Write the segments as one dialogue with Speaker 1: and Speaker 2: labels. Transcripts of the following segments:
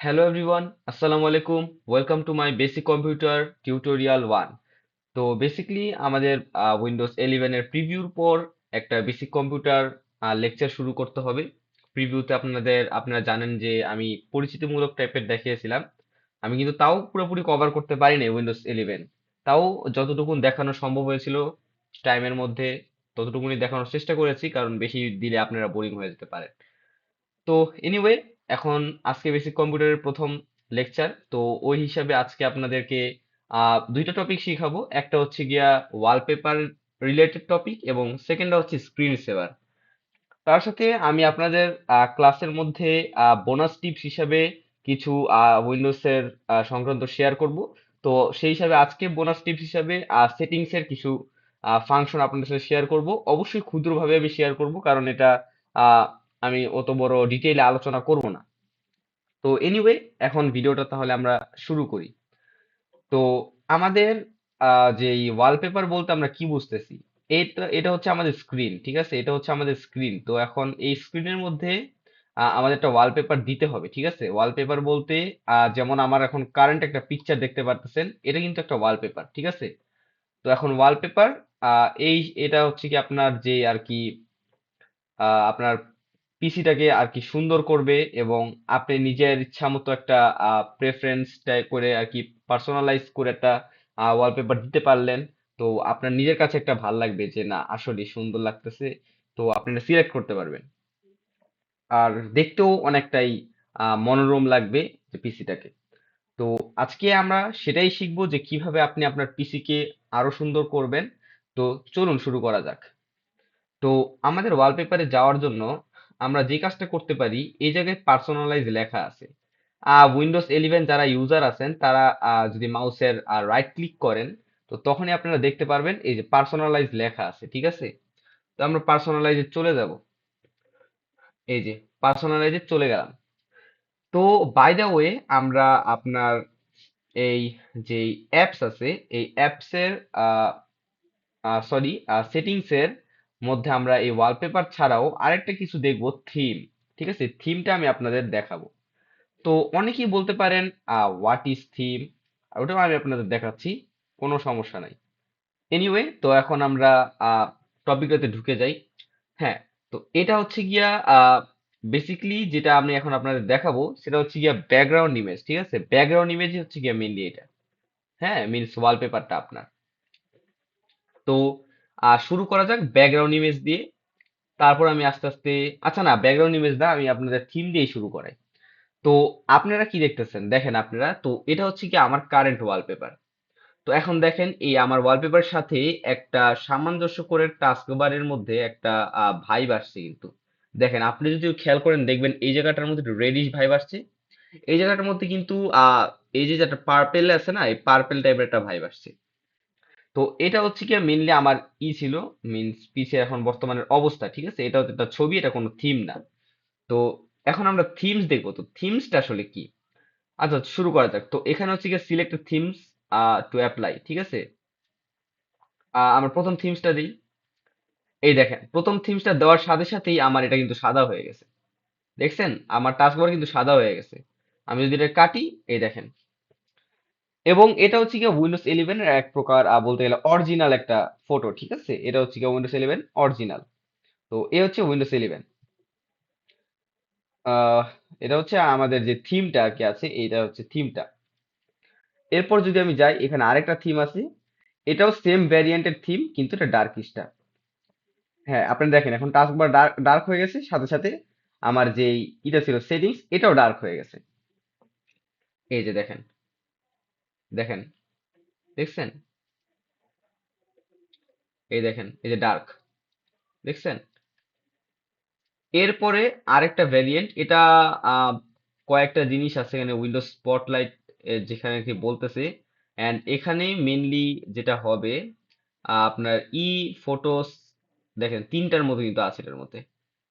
Speaker 1: Hello everyone, Assalamu alaikum. Welcome to my basic computer tutorial 1. তো basically আমাদের Windows 11 এর প্রিভিউর পর একটা বেসিক কম্পিউটার লেকচার শুরু করতে হবে। প্রিভিউতে আপনারা জানেন যে আমি পরিচিতিমূলক টাইপের দেখিয়েছিলাম। আমি কিন্তু তাও পুরোপুরি কভার করতে পারিনি উইন্ডোজ 11। তাও যতটুকু দেখানো সম্ভব হয়েছিল টাইমের মধ্যে ততটুকুনি দেখানোর চেষ্টা করেছি, কারণ বেশি দিলে আপনারা বোরিং হয়ে যেতে পারেন। তো এনিওয়ে, এখন আজকে বেসিক কম্পিউটারের প্রথম লেকচার, তো ওই হিসাবে আজকে আপনাদেরকে দুইটা টপিক শিখাবো। একটা হচ্ছে গিয়া ওয়ালপেপার রিলেটেড টপিক এবং সেকেন্ডটা হচ্ছে স্ক্রিন সেভার। তার সাথে আমি আপনাদের ক্লাসের মধ্যে বোনাস টিপস হিসাবে কিছু উইন্ডোজের সংক্রান্ত শেয়ার করব। তো সেই হিসাবে আজকে বোনাস টিপস হিসাবে সেটিংস এর কিছু ফাংশন আপনাদের সাথে শেয়ার করব। অবশ্যই ক্ষুদ্রভাবে আমি শেয়ার করব, কারণ এটা আহ, আমি অত বড় ডিটেইলে আলোচনা করব না। তো এনিওয়ে, এখন ভিডিওটা তাহলে আমরা শুরু করি। তো আমাদের যে ওয়ালপেপার বলতে আমরা কি বুঝতেছি, এটা এটা হচ্ছে আমাদের স্ক্রিন, ঠিক আছে? এটা হচ্ছে আমাদের স্ক্রিন। তো এখন এই স্ক্রিনের মধ্যে আমাদের একটা ওয়ালপেপার দিতে হবে, ঠিক আছে? ওয়ালপেপার বলতে যেমন আমার এখন কারেন্ট একটা পিকচার দেখতে পারতেছেন, এটা কিন্তু একটা ওয়ালপেপার, ঠিক আছে? তো এখন ওয়ালপেপার এটা হচ্ছে কি আপনার যে আর কি আপনার পিসিটাকে আর কি সুন্দর করবে, এবং আপনি নিজের ইচ্ছা মতো একটা প্রেফারেন্স করে আর কি পার্সোনালাইজ করে একটা ওয়ালপেপার দিতে পারলেন। তো আপনার নিজের কাছে একটা ভাল লাগবে যে না, আসলে সুন্দর লাগতেছে। তো আপনি সিলেক্ট করতে পারবেন, আর দেখতেও অনেকটাই মনোরম লাগবে যে পিসিটাকে। তো আজকে আমরা সেটাই শিখবো যে কিভাবে আপনি আপনার পিসিকে আরো সুন্দর করবেন। তো চলুন শুরু করা যাক। তো আমাদের ওয়ালপেপারে যাওয়ার জন্য আমরা যে কাজটা করতে পারি, এই জায়গায় পার্সোনালাইজ লেখা আছে। উইন্ডোজ 11 যারা ইউজার আছেন তারা যদি মাউসের রাইট ক্লিক করেন, তো তখনই আপনারা দেখতে পারবেন এই যে পার্সোনালাইজ লেখা আছে, ঠিক আছে? তো আমরা পার্সোনালাইজে চলে যাব। এই যে পার্সোনালাইজে চলে গেলাম। তো বাই দ্য ওয়ে, আমরা আপনার এই যে অ্যাপস আছে, এই অ্যাপসের সরি সেটিংস এর মধ্যে আমরা এই ওয়ালপেপার ছাড়াও আরেকটা কিছু দেখবো, থিম। ঠিক আছে, থিমটা আমি আপনাদের দেখাবো। তো অনেকেই বলতে পারেন হোয়াট ইজ থিম, ওটাও আমি আপনাদের দেখাচ্ছি, কোনো সমস্যা নাই। এনিওয়ে, তো এখন আমরা টপিকটাতে ঢুকে যাই। হ্যাঁ, তো এটা হচ্ছে গিয়া বেসিক্যালি যেটা আমি এখন আপনাদের দেখাবো সেটা হচ্ছে গিয়া ব্যাকগ্রাউন্ড ইমেজ, ঠিক আছে? ব্যাকগ্রাউন্ড ইমেজ হচ্ছে গিয়া মেইনলি এটা। হ্যাঁ, মিনস ওয়ালপেপারটা আপনার। তো শুরু করা যাক ব্যাকগ্রাউন্ড ইমেজ দিয়ে। তারপর আমি আস্তে আস্তে, আচ্ছা না, ব্যাকগ্রাউন্ড ইমেজ না, আমি আপনাদের থিম দিয়ে শুরু করাই। তো আপনারা কি দেখতেছেন, দেখেন আপনারা, তো এটা হচ্ছে কি আমার কারেন্ট ওয়ালপেপার। তো এখন দেখেন এই আমার ওয়ালপেপারের সাথে একটা সামঞ্জস্য করে টাস্কবারের মধ্যে একটা ভাইব আসছে কিন্তু। দেখেন, আপনি যদি খেয়াল করেন দেখবেন এই জায়গাটার মধ্যে রেডিশ ভাইব আসছে। এই জায়গাটার মধ্যে কিন্তু এই যে একটা পার্পেল আছে না, এই পার্পেল টাইপের একটা ভাইব আসছে। তো এটা হচ্ছে কি মেইনলি আমার ছিল, মিনস পিছে এখন বর্তমানের অবস্থা, ঠিক আছে? এটা হচ্ছে একটা ছবি, এটা কোনো থিম না। তো এখন আমরা থিমস দেখবো, তো থিমসটা আসলে কি। আচ্ছা, শুরু করা যাক। তো এখানে হচ্ছে গিয়ে সিলেক্ট থিমস টু অ্যাপ্লাই, ঠিক আছে? আমরা প্রথম থিমসটা দিই। এই দেখেন, প্রথম থিমসটা দেওয়ার সাথে সাথেই আমার এটা কিন্তু সাদা হয়ে গেছে। দেখছেন, আমার টাস্কবার কিন্তু সাদা হয়ে গেছে। আমি যদি এটা কাটি, এই দেখেন। এবং এটা হচ্ছে গিয়ে উইন্ডোজ 11 এর এক প্রকার বলতে গেলে অরিজিনাল একটা ফটো, ঠিক আছে? এটা হচ্ছে গিয়ে উইন্ডোজ 11 অরিজিনাল। তো এ হচ্ছে উইন্ডোজ 11। আহ এটা হচ্ছে আমাদের যে থিমটা আর কি আছে, এটা হচ্ছে থিমটা। এরপর যদি আমি যাই, এখানে আরেকটা থিম আছে। এটাও সেম ভ্যারিয়েন্টের থিম, কিন্তু এটা ডার্কিশটা। হ্যাঁ, আপনি দেখেন এখন টাস্কবার ডার্ক ডার্ক হয়ে গেছে, সাথে সাথে আমার যে এটা ছিল সেটিংস, এটাও ডার্ক হয়ে গেছে। এই যে দেখেন, দেখেন, দেখছেন? এই দেখেন, এই যে ডার্ক, দেখছেন? এরপরে আরেকটা ভ্যারিয়েন্ট, এটা আহ, কয়েকটা জিনিস আছে এখানে উইন্ডোজ স্পটলাইট যেখানে কি বলতেছে। এন্ড এখানে মেনলি যেটা হবে আপনার ফটোস, দেখেন তিনটার মতো কিন্তু আছে এটার মধ্যে,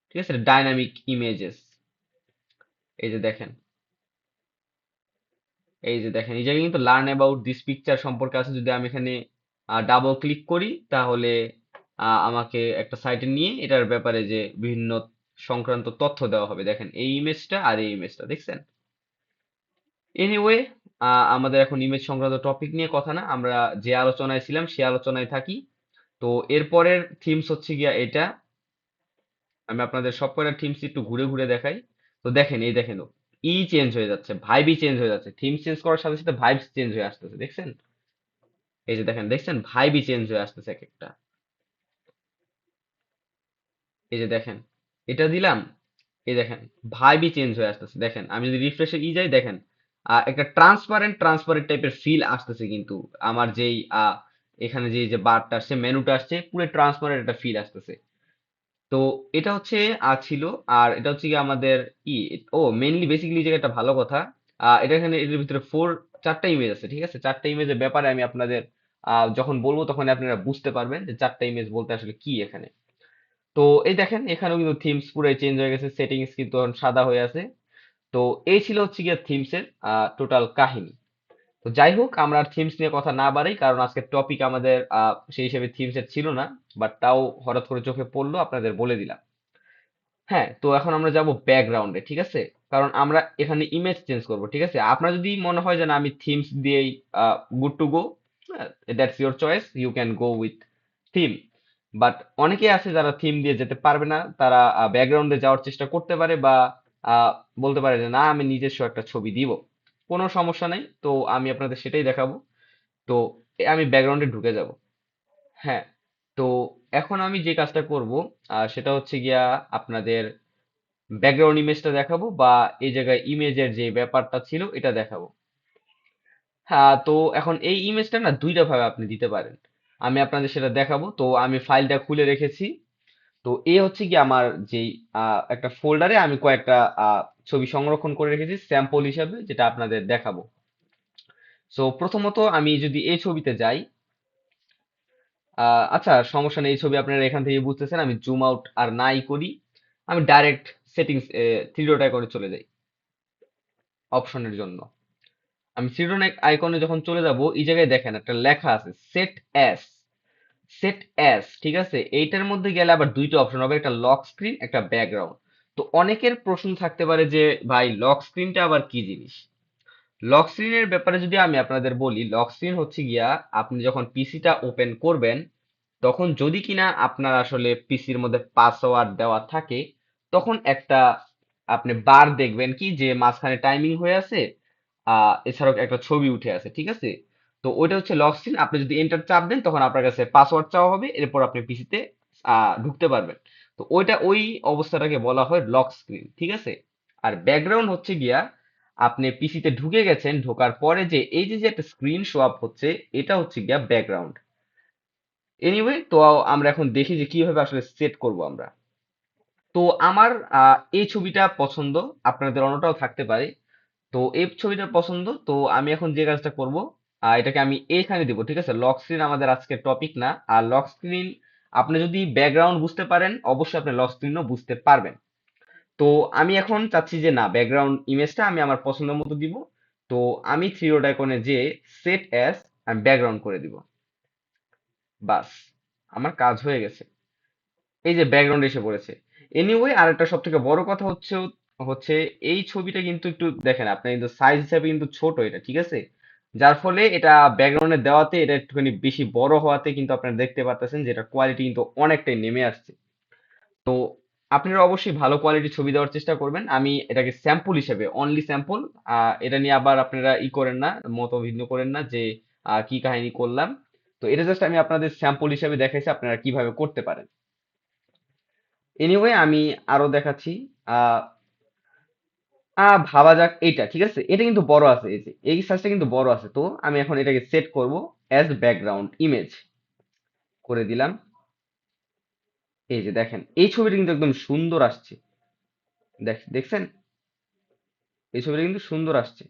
Speaker 1: ঠিক আছে? Dynamic images. এই যে দেখেন, এই যে দেখেন, এই জায়গায় কিন্তু লার্ন অ্যাবাউট দিস পিকচার সম্পর্কে আছে। যদি আমি এখানে ডাবল ক্লিক করি, তাহলে আমাকে একটা সাইটে নিয়ে এটার ব্যাপারে যে বিভিন্ন সংক্রান্ত তথ্য দেওয়া হবে। দেখেন এই ইমেজটা আর এই ইমেজটা, দেখছেন? এনিওয়ে, আমাদের এখন ইমেজ সংক্রান্ত টপিক নিয়ে কথা না, আমরা যে আলোচনায় ছিলাম সে আলোচনায় থাকি। তো এরপরের থিমস হচ্ছে গিয়া এটা। আমি আপনাদের সব কয়টা থিমস একটু ঘুরে ঘুরে দেখাই। তো দেখেন, এই দেখেন, চেঞ্জ হয়ে যাচ্ছে, ভাইবই চেঞ্জ হয়ে যাচ্ছে, থিম চেঞ্জ করার সাথে সাথে ভাইবস চেঞ্জ হয়ে আসতেছে, দেখছেন? এই যে দেখেন, দেখছেন ভাইবই চেঞ্জ হয়ে আসতেছে এক একটা। এই যে দেখেন, এটা দিলাম, এই দেখেন ভাইবই চেঞ্জ হয়ে আসতেছে। দেখেন আমি যদি রিফ্রেশে যাই, দেখেন একটা ট্রান্সপারেন্ট ট্রান্সপারেন্ট টাইপের ফিল আসতেছে, কিন্তু আমার যেই এখানে যে বারটা আসছে, মেনুটা আসছে, পুরো ট্রান্সপারেন্ট একটা ফিল আসতেছে। তো এটা হচ্ছে ছিল। আর এটা হচ্ছে কি আমাদের ই মেইনলি বেসিক্যালি যে একটা ভালো কথা, এটা এখানে এর ভিতরে চারটা ইমেজ আছে, ঠিক আছে? চারটা ইমেজের ব্যাপারে আমি আপনাদের যখন বলবো তখন আপনারা বুঝতে পারবেন যে চারটা ইমেজ বলতে আসলে কি এখানে। তো এই দেখেন, এখানেও কিন্তু থিমস পুরো চেঞ্জ হয়ে গেছে, সেটিংস কিন্তু এখন সাদা হয়ে আছে। তো এই ছিল হচ্ছে গিয়ে থিমস এর টোটাল কাহিনী। তো যাই হোক, আমরা আর থিমস নিয়ে কথা না বাড়াই, কারণ আজকের টপিক আমাদের সেই হিসেবে থিমস এর ছিল না। বাট তাও হঠাৎ করে চোখে পড়লো, আপনাদের বলে দিলাম। হ্যাঁ, তো এখন আমরা যাব ব্যাকগ্রাউন্ডে, ঠিক আছে? কারণ আমরা এখানে ইমেজ চেঞ্জ করব, ঠিক আছে? আপনার যদি মনে হয় যে না, আমি থিমস দিয়েই good to go, that's your choice, you can go with theme. But অনেকে আছে যারা থিম দিয়ে যেতে পারবে না, তারা ব্যাকগ্রাউন্ডে যাওয়ার চেষ্টা করতে পারে, বা আহ, বলতে পারে যে না, আমি নিজস্ব একটা ছবি দিব। কোনো সমস্যা নাই, তো আমি আপনাদের সেটাই দেখাবো। তো আমি ব্যাকগ্রাউন্ডে ঢুকে যাব। হ্যাঁ, তো এখন আমি যে কাজটা করব সেটা হচ্ছে গিয়া আপনাদের ব্যাকগ্রাউন্ড ইমেজটা দেখাবো, বা এই জায়গায় ইমেজের যে ব্যাপারটা ছিল এটা দেখাবো। হ্যাঁ, তো এখন এই ইমেজটা না দুইটা ভাবে আপনি দিতে পারেন, আমি আপনাদের সেটা দেখাবো। তো আমি ফাইলটা খুলে রেখেছি। তো এই হচ্ছে কি আমার যেই একটা ফোল্ডারে আমি কয়েকটা ছবি সংরক্ষণ করে রেখেছি স্যাম্পল হিসাবে, যেটা আপনাদের দেখাবো। সো প্রথমত আমি যদি এই ছবিতে যাই, আচ্ছা সমস্যা নেই, এই ছবি আপনারা এখান থেকে বুঝতেছেন, আমি জুম আউট আর নাই করি। আমি ডাইরেক্ট সেটিংস থ্রি ডট আইকনে চলে যাই অপশনের জন্য। আমি সিরোনেক আইকনে যখন চলে যাব, এই জায়গায় দেখেন একটা লেখা আছে সেট অ্যাস। সেট অ্যাস, ঠিক আছে? এইটার মধ্যে গেলে আবার দুইটা অপশন হবে, একটা লক স্ক্রিন, একটা ব্যাকগ্রাউন্ড। তো অনেকের প্রশ্ন থাকতে পারে যে ভাই, লক স্ক্রিনটা আবার কি জিনিস? লক স্ক্রিনের ব্যাপারে যদি আমি আপনাদের বলি, লক স্ক্রিন হচ্ছে গিয়া আপনি যখন পিসিটা ওপেন করবেন, তখন যদি কিনা আপনার আসলে পিসির মধ্যে পাসওয়ার্ড দেওয়া থাকে, তখন একটা আপনি বার দেখবেন কি যে মাঝখানে টাইমিং হয়ে আছে, এছাড়াও একটা ছবি উঠে আছে, ঠিক আছে? তো ওইটা হচ্ছে লক স্ক্রিন। আপনি যদি এন্টার চাপ দেন, তখন আপনার কাছে পাসওয়ার্ড চাওয়া হবে, এরপর আপনি পিসিতে ঢুকতে পারবেন। তো ওই অবস্থাটাকে বলা হয় লক স্ক্রিন, ঠিক আছে? আর ব্যাকগ্রাউন্ড হচ্ছে গিয়া আপনি পিসিতে ঢুকে গেছেন, ঢোকার পরে যে এই যে একটা স্ক্রিন শো আপ হচ্ছে, এটা হচ্ছে গিয়া ব্যাকগ্রাউন্ড। এনিওয়ে, তো আমরা এখন দেখি যে কিভাবে আসলে সেট করব আমরা। তো আমার এই ছবিটা পছন্দ, আপনাদের অন্যটাও থাকতে পারে। তো এই ছবিটা পছন্দ, তো আমি এখন যে কাজটা করব, এটাকে আমি এইখানে দিব, ঠিক আছে? লক স্ক্রিন আমাদের আজকের টপিক না। আর লক স্ক্রিন, আপনি যদি ব্যাকগ্রাউন্ড বুঝতে পারেন, অবশ্যই আপনি লক স্ক্রিনও বুঝতে পারবেন। তো আমি এখন চাচ্ছি যে না, ব্যাকগ্রাউন্ড ইমেজটা আমি আমার পছন্দ মতো দিব। তো আমি থ্রি ডট আইকনে যে সেট অ্যাজ, আমি ব্যাকগ্রাউন্ড করে দিব। বাস, আমার কাজ হয়ে গেছে। এই যে ব্যাকগ্রাউন্ড এসে পড়েছে। এনিওয়ে, আর একটা সব থেকে বড় কথা হচ্ছে হচ্ছে এই ছবিটা কিন্তু একটু দেখেন, আপনার কিন্তু সাইজ হিসাবে কিন্তু ছোট এটা, ঠিক আছে? যার ফলে এটা ব্যাকগ্রাউন্ডে দেওয়াতে এটা একটুখানি বেশি বড় হওয়াতে কিন্তু আপনারা দেখতে পাচ্ছেন যে এটা কোয়ালিটি কিন্তু অনেকটাই নেমে আসছে। তো আপনারা অবশ্যই ভালো কোয়ালিটির ছবি দেওয়ার চেষ্টা করবেন। আমি এটাকে স্যাম্পল হিসেবে, অনলি স্যাম্পল, এটা নিয়ে আবার আপনারা করেন না, মত ভিন্ন করেন না যে কি কাহিনী করলাম। তো এটা জাস্ট আমি আপনাদের স্যাম্পল হিসেবে দেখাইছি আপনারা কিভাবে করতে পারেন। এনিওয়ে, আমি আরো দেখাচ্ছি। আহ ভাবা যাক এইটা, ঠিক আছে? এটা কিন্তু বড় আছে, এই যে এই সাইজটা কিন্তু বড় আছে। তো আমি এখন এটাকে সেট করব অ্যাজ ব্যাকগ্রাউন্ড ইমেজ করে দিলাম। এই যে দেখেন, এই ছবিটা কিন্তু একদম সুন্দর আসছে। দেখছেন, এই ছবিটা কিন্তু সুন্দর আসছে।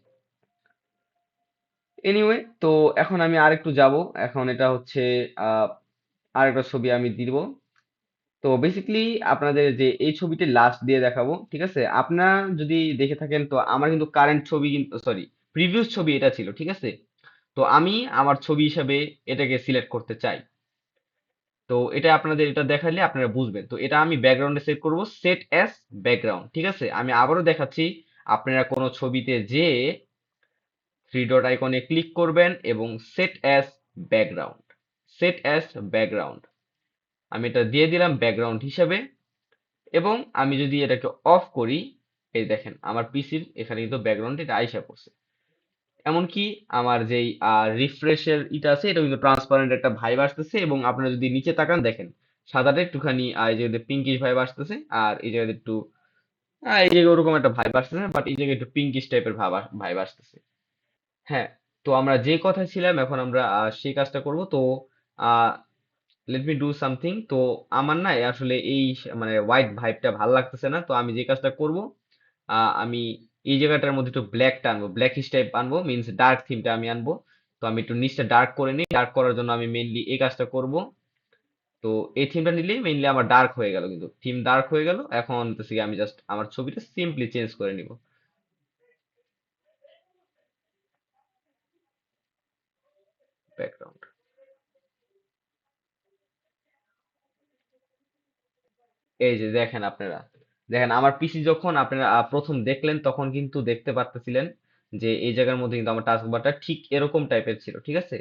Speaker 1: এনিওয়ে, তো এখন আমি আরেকটু যাব। এখন এটা হচ্ছে আহ আরেকটা ছবি আমি দিব। তো বেসিক্যালি আপনাদের যে এই ছবিটি লাস্ট দিয়ে দেখাবো, ঠিক আছে? আপনারা যদি দেখে থাকেন, তো আমার কিন্তু কারেন্ট ছবি, কিন্তু সরি, প্রিভিয়াস ছবি এটা ছিল, ঠিক আছে? তো আমি আমার ছবি হিসাবে এটাকে সিলেক্ট করতে চাই। তো এটা আপনাদের এটা দেখালে আপনারা বুঝবেন। তো এটা আমি ব্যাকগ্রাউন্ডে সেট করব, সেট অ্যাজ ব্যাকগ্রাউন্ড, ঠিক আছে? আমি আবারও দেখাচ্ছি, আপনারা কোনো ছবিতে যে থ্রি ডট আইকনে ক্লিক করবেন এবং set as background, set as background আমি এটা দিয়ে দিলাম ব্যাকগ্রাউন্ড হিসেবে। এবং আমি যদি এটাকে অফ করি, এই দেখেন আমার পিসির এখানে কিন্তু ব্যাকগ্রাউন্ড এটা আইসা পড়ছে। এমনকি আমার যেই রিফ্রেশের ইটা আছে এটা কিন্তু ট্রান্সপারেন্ট একটা ভাইব আসতেছে, এবং আপনারা যদি নিচে তাকান দেখেন সাদাটা একটুখানি এই জায়গাতে পিঙ্কিশ ভাইব আসতেছে, আর এই জায়গাতে একটু এই জায়গায় ওরকম একটা ভাইব আসতেছে, বাট এই জায়গায় একটু পিঙ্কিশ টাইপের ভাইব আসতেছে। হ্যাঁ, তো আমরা যে কথায় ছিলাম এখন আমরা সেই কাজটা করব। তো লেট মি ডু সামথিং। তো আমার না আসলে এই মানে হোয়াইট ভাইবটা ভালো লাগতেছে না, তো আমি যে কাজটা করব, আমি এই জায়গাটার মধ্যে একটু ব্ল্যাকটা আনবো, ব্ল্যাকিশ টাইপ আনবো, মিনস ডার্ক থিমটা আমি আনবো। তো আমি একটু নিচটা ডার্ক করে নিই, ডার্ক করার জন্য আমি মেইনলি এই কাজটা করব। তো এই থিমটা নিলেই মেইনলি আমার ডার্ক হয়ে গেল, কিন্তু থিম ডার্ক হয়ে গেল। এখন হচ্ছে কি আমি জাস্ট আমার ছবিটা সিম্পলি চেঞ্জ করে নিব, ব্যাকগ্রাউন্ড। এই যে দেখেন আপনারা, দেখেন আমার পিসি যখন আপনারা প্রথম দেখলেন তখন কিন্তু দেখতে পারতেছিলেন যে এই জায়গার মধ্যে কিন্তু আমার টাস্কবারটা ঠিক এরকম টাইপের ছিল, ঠিক আছে।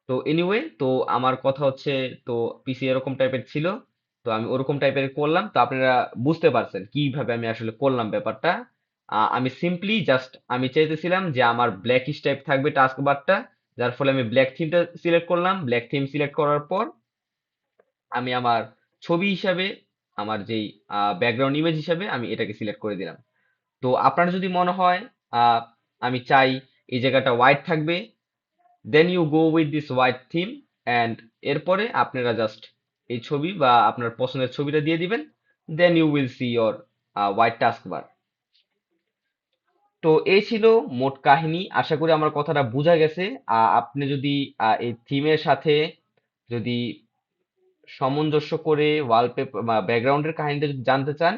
Speaker 1: তো এনিওয়ে, তো আমার কথা হচ্ছে, তো পিসি এরকম টাইপের ছিল, তো আমি ওরকম টাইপের করলাম। তো আপনারা বুঝতে পারছেন কিভাবে আমি আসলে করলাম ব্যাপারটা। আমি সিম্পলি জাস্ট আমি চাইতেছিলাম যে আমার ব্ল্যাকিশ টাইপ থাকবে টাস্ক বারটা, যার ফলে আমি ব্ল্যাক থিমটা সিলেক্ট করলাম। ব্ল্যাক থিম সিলেক্ট করার পর আমি আমার ছবি হিসাবে, আমার যেই ব্যাকগ্রাউন্ড ইমেজ হিসাবে আমি এটাকে সিলেক্ট করে দিলাম। তো আপনার যদি মনে হয় আহ, আমি চাই এই জায়গাটা হোয়াইট থাকবে, then you go with this white theme, and এরপরে আপনারা জাস্ট এই ছবি বা আপনার পছন্দের ছবিটা দিয়ে দিবেন, then you will see your white taskbar. তো এই ছিল মোট কাহিনী। আশা করি আমার কথাটা বোঝা গেছে। আপনি যদি এই থিমের সাথে যদি সামঞ্জস্য করে ওয়ালপেপার বা ব্যাকগ্রাউন্ডের কাহিনীটা যদি জানতে চান,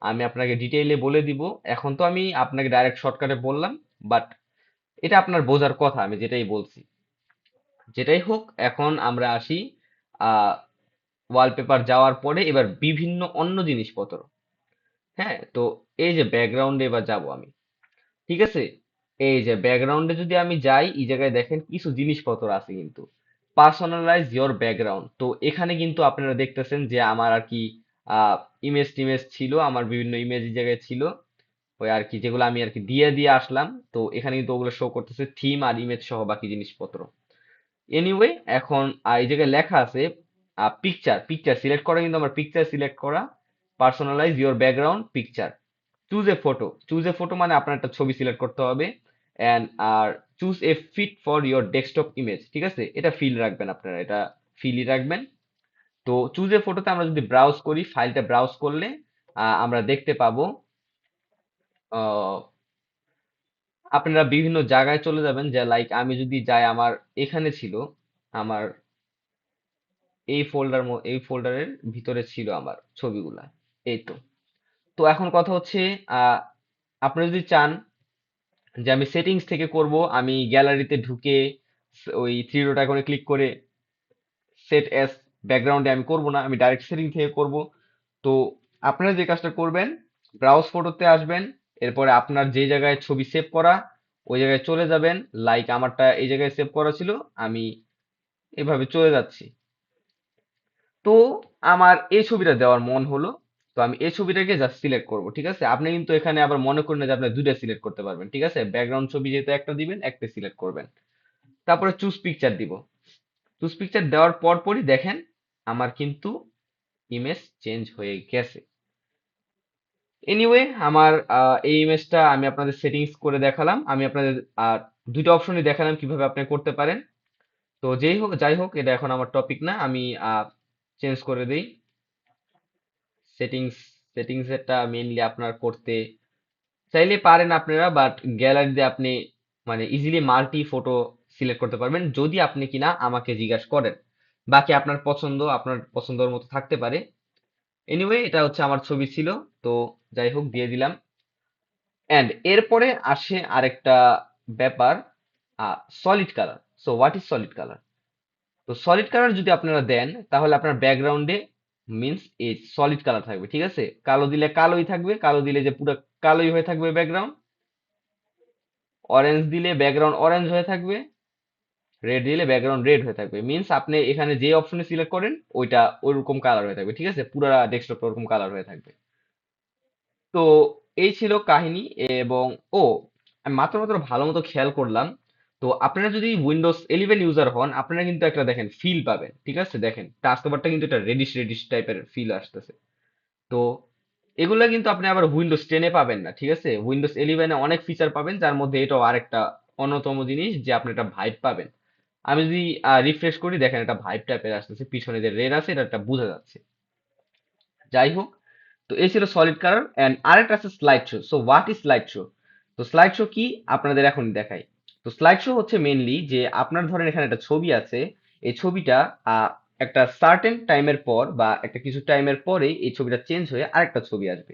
Speaker 1: আমি আপনাকে ডিটেইলে বলে দিব। এখন তো আমি আপনাকে ডাইরেক্ট শর্টকাটে বললাম, বাট এটা আপনার বোঝার কথা, আমি যেটাই বলছি। যেটাই হোক, এখন আমরা আসি আহ ওয়ালপেপার যাওয়ার পরে এবার বিভিন্ন অন্য জিনিসপত্র। হ্যাঁ, তো এই যে ব্যাকগ্রাউন্ডে এবার যাব আমি, ঠিক আছে। এই যে ব্যাকগ্রাউন্ডে যদি আমি যাই, এই জায়গায় দেখেন কিছু জিনিসপত্র আছে কিন্তু, পার্সোনালাইজ ইয়োর ব্যাকগ্রাউন্ড। তো এখানে কিন্তু আপনারা দেখতেছেন যে আমার আর কি ইমেজ টিমেজ ছিল, আমার বিভিন্ন ইমেজ এই জায়গায় ছিল, ওই আর কি যেগুলো আমি আর কি দিয়ে দিয়ে আসলাম। তো এখানে কিন্তু ওগুলো শো করতেছে থিম আর ইমেজ সহ বাকি জিনিসপত্র। এনিওয়ে, এখন এই জায়গায় লেখা আছে পিকচার, পিকচার সিলেক্ট করা, কিন্তু আমার পিকচার সিলেক্ট করা। Personalise your background picture, choose a photo, choose a photo মানে আপনার একটা ছবি সিলেক্ট করতে হবে। অ্যান্ড আর choose a fit for your desktop image, ঠিক আছে, এটা ফিল রাখবেন আপনারা, এটা ফিলই রাখবেন। তো চুজ এ ফটোতে আমরা যদি ব্রাউজ করি, ফাইলটা ব্রাউজ করলে আমরা দেখতে পাবো আপনারা বিভিন্ন জায়গায় চলে যাবেন, যে লাইক আমি যদি যাই, আমার এখানে ছিল, আমার এই ফোল্ডারের ভিতরে ছিল আমার ছবিগুলা। এই তো। তো এখন কথা হচ্ছে, আহ আপনি যদি চান যে আমি সেটিংস থেকে করব, আমি গ্যালারিতে ঢুকে ওই থ্রি ডট আইকনে ক্লিক করে সেট অ্যাজ ব্যাকগ্রাউন্ডে আমি করব না, আমি ডাইরেক্ট সেটিং থেকে করব। তো আপনারা যে কাজটা করবেন, ব্রাউজ ফটোতে আসবেন, এরপরে আপনার যে জায়গায় ছবি সেভ করা ওই জায়গায় চলে যাবেন। লাইক আমারটা এই জায়গায় সেভ করা ছিল, আমি এভাবে চলে যাচ্ছি। তো আমার এই ছবিটা দেওয়ার মন হলো, তো আমি এই ছবিটাকে জাস্ট সিলেক্ট করব, ঠিক আছে। আপনি কিন্তু এখানে আবার মনে করেন না যে আপনি দুইটা সিলেক্ট করতে পারবেন, ঠিক আছে। ব্যাকগ্রাউন্ড ছবি যেহেতু একটা দিবেন, একটা সিলেক্ট করবেন, তারপরে চুজ পিকচার দিব। চুজ পিকচার দেওয়ার পরপরই দেখেন আমার কিন্তু ইমেজ চেঞ্জ হয়ে গেছে। এনিওয়ে, আমার এই ইমেজটা আমি আপনাদের সেটিংস করে দেখালাম, আমি আপনাদের দুইটা অপশনই দেখালাম কিভাবে আপনি করতে পারেন। তো যাই হোক, এটা এখন আমার টপিক না, আমি চেঞ্জ করে দিই। সেটিংস, সেটিংসটা মেইনলি আপনার করতে চাইলে পারেন আপনারা, বাট গ্যালারিতে আপনি মানে ইজিলি মাল্টি ফটো সিলেক্ট করতে পারবেন যদি আপনি কিনা আমাকে জিজ্ঞাসা করেন। বাকি আপনার পছন্দ, আপনার পছন্দের মতো থাকতে পারে। এনিওয়ে, এটা হচ্ছে আমার ছবি ছিল। তো যাই হোক, দিয়ে দিলাম। এন্ড এরপরে আসে আরেকটা ব্যাপার, solid colour. So what is solid colour? তো সলিড কালার যদি আপনারা দেন, তাহলে আপনার ব্যাকগ্রাউন্ডে মিন্স এই সলিড কালার থাকবে, ঠিক আছে। কালো দিলে কালোই থাকবে, কালো দিলে যে পুরো কালোই হয়ে থাকবে ব্যাকগ্রাউন্ড। অরেঞ্জ দিলে ব্যাকগ্রাউন্ড অরেঞ্জ হয়ে থাকবে, রেড দিলে ব্যাকগ্রাউন্ড রেড হয়ে থাকবে। মিন্স আপনি এখানে যে অপশনে সিলেক্ট করেন ওইটা ওইরকম কালার হয়ে থাকবে, ঠিক আছে, পুরা ডেস্কটপ ওরকম কালার হয়ে থাকবে। তো এই ছিল কাহিনী। এবং ও, আমি মাত্র মাত্র ভালো মতো খেয়াল করলাম, তো আপনারা যদি উইন্ডোজ 11 ইউজার হন আপনারা কিন্তু একটা দেখেন ফিল পাবেন, ঠিক আছে, দেখেন টাস্কবারটা কিন্তু একটা রেডিশ রেডিশ টাইপের ফিল আসতেছে। তো এগুলা কিন্তু আপনি আবার উইন্ডোজ 10-এ পাবেন না, ঠিক আছে। উইন্ডোজ 11-এ অনেক ফিচার পাবেন, যার মধ্যে এটাও আরেকটা অন্যতম জিনিস যে আপনি একটা ভাইব পাবেন। আমি যদি রিফ্রেশ করি, দেখেন একটা ভাইব টাইপের আসতেছে, পিছনে যে রেড আছে এটা একটা বোঝা যাচ্ছে। যাই হোক, তো এই ছিল সলিড কালার এন্ড আরেকটা আছে slide show. So what is slide show? তো স্লাইড শো কি আপনাদের এখন দেখাই। তো স্লাইড শো হচ্ছে মেইনলি যে আপনার ধরেন এখানে একটা ছবি আছে, এই ছবিটা আহ, একটা সার্টেন টাইমের পর বা একটা কিছু টাইমের পরে এই ছবিটা চেঞ্জ হয়ে আরেকটা ছবি আসবে।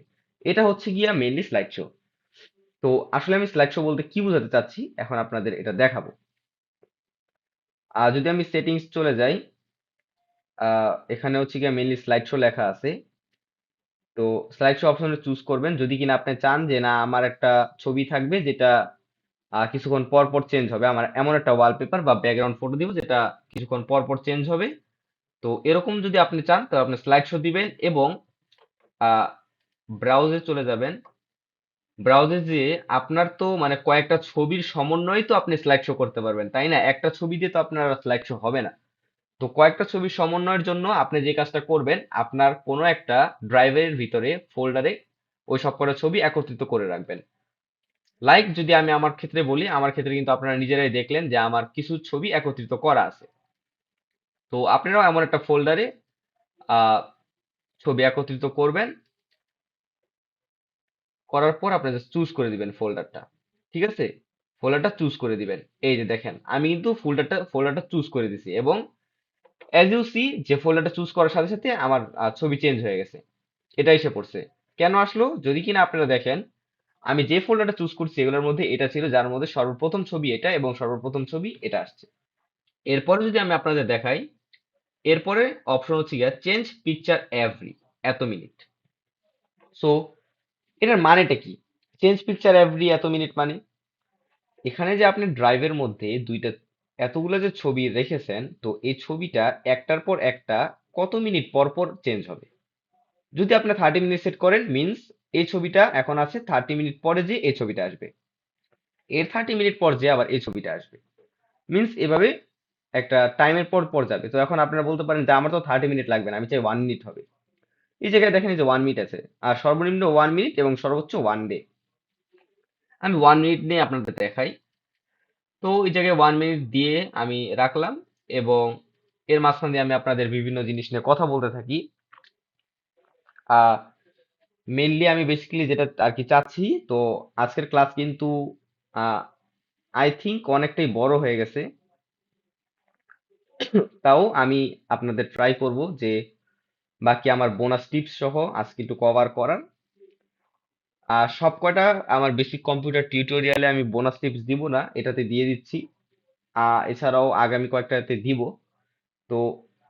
Speaker 1: এটা হচ্ছে গিয়া মেইনলি স্লাইড শো। তো আসলে আমি স্লাইড শো বলতে কি বোঝাতে চাচ্ছি এখন আপনাদের এটা দেখাবো। যদি আমি সেটিংস চলে যাই, এখানে হচ্ছে গিয়া মেইনলি স্লাইড শো লেখা আছে। তো স্লাইড শো অপশনে চুজ করবেন যদি কিনা আপনি চান যে না আমার একটা ছবি থাকবে যেটা কিছুক্ষণ পর পর চেঞ্জ হবে, আমার এমন একটা ওয়ালপেপার বা ব্যাকগ্রাউন্ড ফটো দিব যেটা কিছুক্ষণ পর পর চেঞ্জ হবে। তো এরকম যদি আপনি চান তো আপনি স্লাইড শো দিবেন এবং ব্রাউজে চলে যাবেন। ব্রাউজে যেয়ে আপনার তো মানে কয়েকটা ছবির সমন্বয় তো আপনি স্লাইড শো করতে পারবেন, তাই না? একটা ছবি দিয়ে তো আপনার স্লাইড শো হবে না। তো কয়েকটা ছবির সমন্বয়ের জন্য আপনি যে কাজটা করবেন, আপনার কোনো একটা ড্রাইভের ভিতরে ফোল্ডারে ওই সবকটা ছবি একত্রিত করে রাখবেন। লাইক যদি আমি আমার ক্ষেত্রে বলি, আমার ক্ষেত্রে কিন্তু আপনারা নিজেরাই দেখলেন যে আমার কিছু ছবি একত্রিত করা আছে। তো আপনারাও এমন একটা ফোল্ডারে আহ ছবি একত্রিত করবেন, করার পর আপনি জাস্ট চুজ করে দিবেন ফোল্ডারটা, ঠিক আছে। ফোল্ডারটা চুজ করে দিবেন। এই যে দেখেন আমি কিন্তু ফোল্ডারটা চুজ করে দিছি এবং অ্যাজ ইউ সি যে ফোল্ডারটা চুজ করার সাথে সাথে আমার ছবি চেঞ্জ হয়ে গেছে, এটা এসে পড়ছে। কেন আসলো যদি কিনা আপনারা দেখেন, আমি যে ফোল্ডারটা চুজ করছি এগুলোর মধ্যে এটা ছিল যার মধ্যে সর্বপ্রথম ছবি এটা এবং সর্বপ্রথম ছবি এটা আসছে। এরপরে যদি আমি আপনাদের দেখাই, এরপরে অপশন হচ্ছে গিয়া চেঞ্জ পিকচার এভরি এত মিনিট। সো এটার মানেটা কি? চেঞ্জ পিকচার এভরি এত মিনিট মানে এখানে যে আপনি ড্রাইভের মধ্যে দুইটা এতগুলো যে ছবি রেখেছেন, তো এই ছবিটা একটার পর একটা কত মিনিট পর পর চেঞ্জ হবে। যদি আপনি 30 মিনিট সেট করেন মিন্স এই ছবিটা এখন আছে, 30 মিনিট পরে যে এই ছবিটা আসবে, এর 30 মিনিট পর যে আবার এই ছবিটা আসবে, মিন্স এভাবে একটা টাইমের পর পর যাবে। তো এখন আপনারা বলতে পারেন যে আমার তো 30 মিনিট লাগবে না, আমি চাই 1 মিনিট হবে। এই জায়গায় দেখেন এই যে 1 মিনিট আছে, আর সর্বনিম্ন 1 মিনিট এবং সর্বোচ্চ 1 ডে। আমি 1 মিনিট নিয়ে আপনাদের দেখাই। তো এই জায়গায় 1 মিনিট দিয়ে আমি রাখলাম এবং এর মাঝখান দিয়ে আমি আপনাদের বিভিন্ন জিনিস নিয়ে কথা বলতে থাকি। আহ মেইনলি আমি বেসিক্যালি যেটা আর কি চাচ্ছি, তো আজকের ক্লাস কিন্তু আই থিংক অনেকটাই বড় হয়ে গেছে। তাও আমি আপনাদের ট্রাই করব যে বাকি আমার বোনাস টিপস সহ আজকে একটু কভার করার। আর সব কয়টা আমার বেসিক কম্পিউটার টিউটোরিয়ালে আমি বোনাস টিপস দিব না, এটাতে দিয়ে দিচ্ছি। এছাড়াও আগামী কয়েকটাতে দিব। তো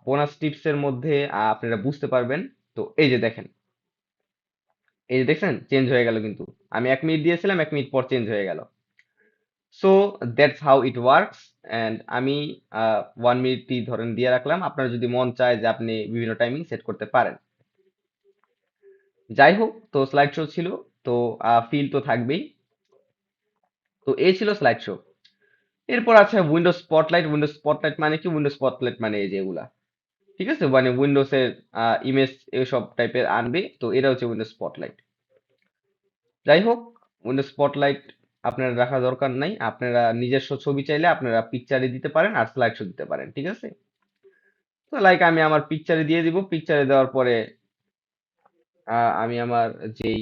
Speaker 1: বোনাস টিপস এর মধ্যে আপনারা বুঝতে পারবেন। তো এই যে দেখেন, এই যে দেখছেন চেঞ্জ হয়ে গেল কিন্তু, আমি 1 মিনিট দিয়েছিলাম 1 মিনিট পর চেঞ্জ হয়ে গেল। So that's how it works. And আমি 1 মিনিটই ধরেন দিয়ে রাখলাম, আপনার যদি মন চায় যে আপনি বিভিন্ন টাইমিং সেট করতে পারেন। যাই হোক, তো স্লাইড শো ছিল, তো ফিল তো থাকবেই। তো এই ছিল স্লাইড শো। এরপর আছে উইন্ডোজ স্পটলাইট। উইন্ডোজ স্পটলাইট মানে কি? উইন্ডোজ স্পটলাইট মানে এই যে এগুলা, ঠিক আছে, মানে উইন্ডোজের ইমেজ এসব টাইপের আনবে, তো এটা হচ্ছে উইন্ডোজ স্পটলাইট। যাই হোক, উইন্ডোজ স্পটলাইট আপনারা রাখা দরকার নাই, আপনারা নিজস্ব ছবি চাইলে আপনারা পিকচারে দিতে পারেন আর স্লাইড শো দিতে পারেন, ঠিক আছে। তো লাইক আমি আমার পিকচারে দিয়ে দিব, পিকচারে দেওয়ার পরে আমি আমার যেই